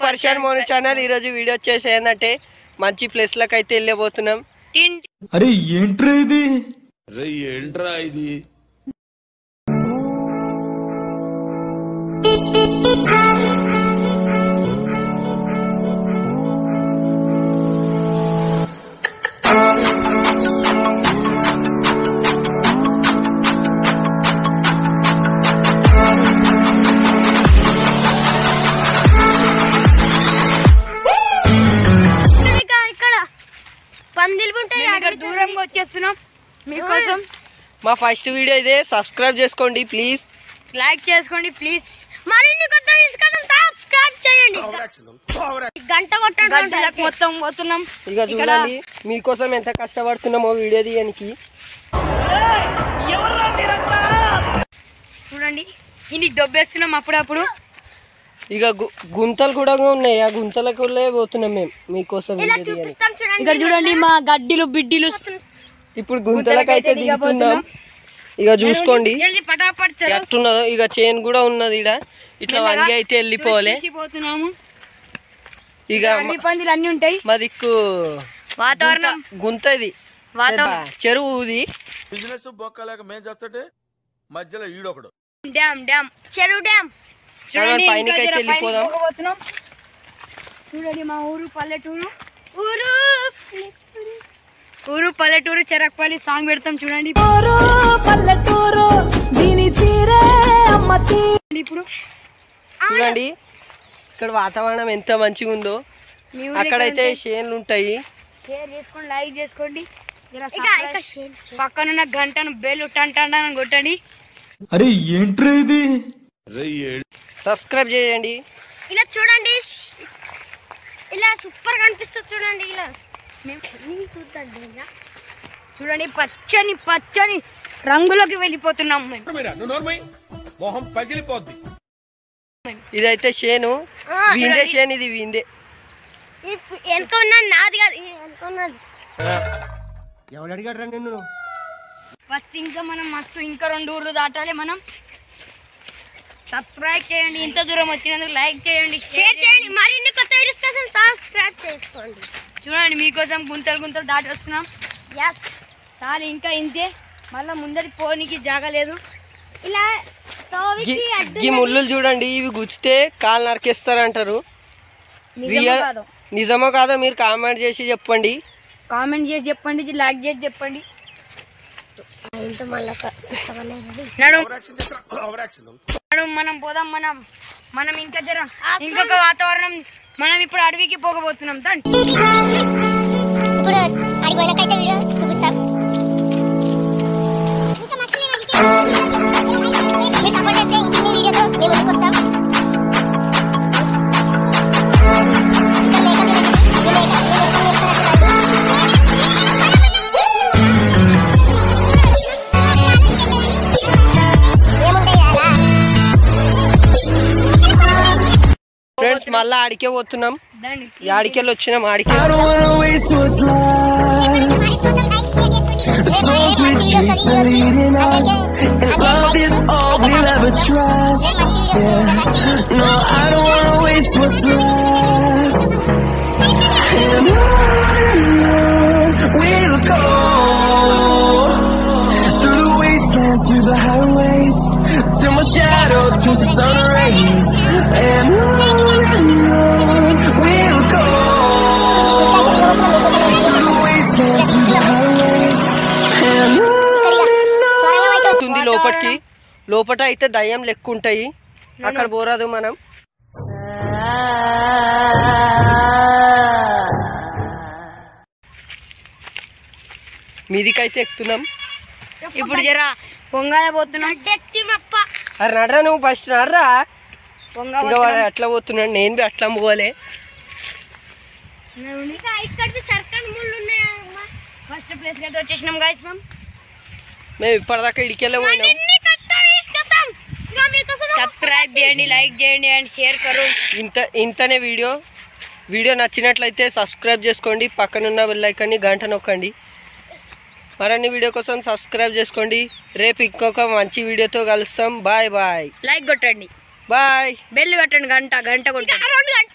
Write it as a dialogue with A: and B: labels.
A: పరిశాన్ మోను ఛానల్ ఈ రోజు వీడియో వచ్చేసి ఏంటంటే మంచి ప్లేస్ లకు అయితే వెళ్ళబోతున్నాం.
B: అరే ఏంట్రా ఇది,
C: దూరంగా వచ్చేస్తున్నాం మీకోసం.
A: మా ఫస్ట్ వీడియో ఇదే, సబ్స్క్రైబ్ చేసుకోండి ప్లీజ్,
C: లైక్ చేసుకోండి ప్లీజ్, మరిన్ని కొత్త వీడియోస్ కోసం సబ్స్క్రైబ్ చేయండి, గంట కొట్టండి. మొత్తం పోతున్నాం.
A: ఇక చూడండి మీకోసం ఎంత కష్టపడుతున్నామో వీడియో తీయడానికి.
C: చూడండి ఇన్ని దొబ్బేస్తున్నాం అప్పుడప్పుడు.
A: ఇక గుంతలు కూడా ఉన్నాయి, ఆ గుంతలకు పోతున్నాం మేము మీకోసం వీడియో తీయడానికి.
C: ఇక్కడ చూడండి మా గడ్డిలు బిడ్డిలు.
A: ఇప్పుడు గుంతలకైతే దిగుతున్నాం. ఇక చూసుకోండి ఎట్టున్నదో. ఇక చైన్ కూడా ఉన్నది ఇడ, ఇట్లా వంగి అయితే వెళ్ళిపోవాలి. ఇక
C: అన్ని ఉంటాయి.
A: మా దిక్కు
C: వాతావరణం
A: గుంత ఇది, చెరువు ఇది.
D: బిజినెస్ బొక్కలేక మేము చేస్తుంటే మధ్యలో ఈడొకడు.
C: డ్యామ్ డ్యామ్ చెరువు డ్యామ్.
A: పైనకైతే వెళ్ళిపోదాం.
C: చూడండి మా ఊరు పల్లెటూరు, ఊరు పల్లెటూరు చెరకపల్లి సాంగ్ పెడతాం చూడండి. ఇప్పుడు
A: చూడండి ఇక్కడ వాతావరణం ఎంత మంచిగా ఉందో. అక్కడైతే షేన్లు ఉంటాయి.
C: షేర్ చేసుకోండి, లైక్ చేసుకోండి, పక్కనున్న గంటను బెల్ టంటన్ కొట్టండి.
B: అరే ఏంట్రా ఇది,
A: సబ్స్క్రైబ్ చేయండి.
C: ఇలా చూడండి, ఇలా సూపర్ గా అనిపిస్తుంది చూడండి. ఇలా చూడండి పచ్చని పచ్చని రంగులోకి వెళ్ళిపోతున్నాం మేము.
D: మొహం పగిలిపోద్ది.
A: ఇదైతే షేను, వీందే షేన్, ఇది వీందే.
C: ఎంత ఉన్నది నాది కాదు, ఎంత ఉన్నది.
A: ఎవడు అడిగాడు నిన్ను?
C: ఫస్ట్ ఇంకా మనం మస్తు ఇంకా 2 ఊర్లు దాటాలి మనం. సబ్స్క్రైబ్ చేయండి, ఇంత దూరం వచ్చినందుకు లైక్ చేయండి, షేర్ చేయండి, మరిన్ని కొత్త వీడియోస్ కోసం సబ్స్క్రైబ్ చేసుకోండి. చూడండి మీకోసం గుంతలు గుంతలు దాటి వస్తున్నాం. చాలు ఇంకా ఇంతే, మళ్ళీ ముందరి పోనీకి జాగా లేదు. ఇలా
A: ఈ ముళ్ళు చూడండి, ఇవి గుచ్చితే కాలు నరికేస్తారంటారు. నిజమో కాదో మీరు కామెంట్ చేసి చెప్పండి.
C: కామెంట్ చేసి చెప్పండి, లైక్ చేసి చెప్పండి. మనం పోదాం, మనం ఇంకా ఇంకొక వాతావరణం. మనం ఇప్పుడు అడవికి పోగబోతున్నాం.
A: ఫ్రెండ్స్ మళ్ళీ ఆడికే పోతున్నాం. ఆడికెళ్ళి వచ్చినాం. ఆడికే లోపటికి. లోపట అయితే దయ్యం లెక్క ఉంటాయి, అక్కడ పోరాదు మనం. మీదికైతే ఎక్కుతున్నాం.
C: ఇప్పుడు జరా పొంగాల పోతున్నాం.
A: అరే నడరా, నువ్వు ఫస్ట్ నడరా. అట్లా పోతున్నాడు, నేను బి అట్లా పోలే.
C: ఫస్ట్ ప్లేస్ అయితే వచ్చేసినాం గైస్.
A: మేము ఇప్పటిదాకా ఇడికెళ్ళే పోయినాం.
C: సబ్స్క్రైబ్ చేయండి, లైక్ చేయండి అండ్ షేర్ కరు.
A: ఇంతనే వీడియో నచ్చినట్లయితే సబ్స్క్రైబ్ చేసుకోండి, పక్కనున్న బెల్ ఐకాన్ని గంట నొక్కండి. మరిన్ని వీడియో కోసం సబ్స్క్రైబ్ చేసుకోండి. రేపు ఇంకొక మంచి వీడియోతో కలుస్తాం. Bye bye.
C: లైక్ కొట్టండి,
A: బాయ్.
C: బెల్ కొట్టండి, గంట కొట్టండి.